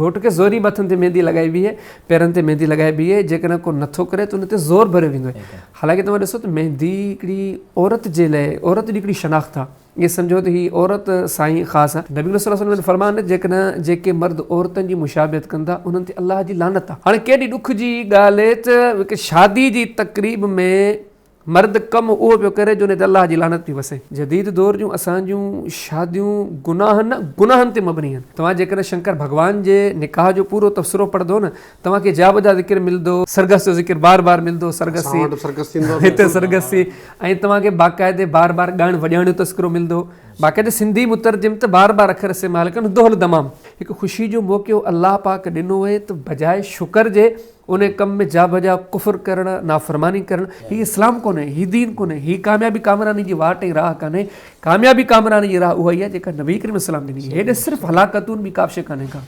घोट के ज़ोरी मथन ते मेहंदी लगाई भी है, पैरनि ते मेहंदी लगाई भी है, जेकॾहिं को नथो करे त उन ते ज़ोर भरियो वेंदो आहे। हालांकि तव्हां ॾिसो त मेहंदी हिकिड़ी औरत जे लाइ, औरत जी हिकिड़ी शनाख़्त आहे। ये सम्झो त ही औरत साईं ख़ासि आहे। नबी सल्लल्लाहु अलैहि वसल्लम फरमान जेकॾहिं जेके मर्द औरतनि जी मुशाबियत कंदा उन्हनि ते अलाह जी लानत आहे। हाणे केॾी ॾुख जी ॻाल्हि आहे त हिकु शादी जी तक़रीब में मर्द कम उहो पियो करे जो उन ते अलाह जी लानत पई वसे। जदीद दौर जूं असांजूं शादियूं गुनाहनि ते मबनी आहिनि। तव्हां जेकॾहिं शंकर भॻवान जे निकाह जो पूरो तबसरो पढ़ंदो न, तव्हांखे जाब जा ज़िक्र मिलंदो, सरगस जो ज़िक्र बार बार मिलंदो, हिते सरगसी, ऐं तव्हांखे बाक़ाइदे बार बार ॻाइण वॼाइण जो तस्करो मिलंदो। बाक़ाइदे सिंधी मुतरजिम त बार बार अखर इस्तेमालु कनि, दोहल दमाम। हिकु ख़ुशी जो मौक़ो अलाह पाक ॾिनो आहे त बजाए शुक्र जे उन कम में जा बजा कुफ़र करणु, नाफ़रमानी करणु, हीअ इस्लाम कोन्हे, हीअ दीन कोन्हे, हीअ कामयाबी कामरानी जी वाट ऐं राह कान्हे। कामयाबी कामरानी जी राह उहा ई आहे जेका नबी करीम सलाम ॾिनी। हेॾे सिर्फ़ु हलाकतूं ॿी का बि शइ कान्हे का।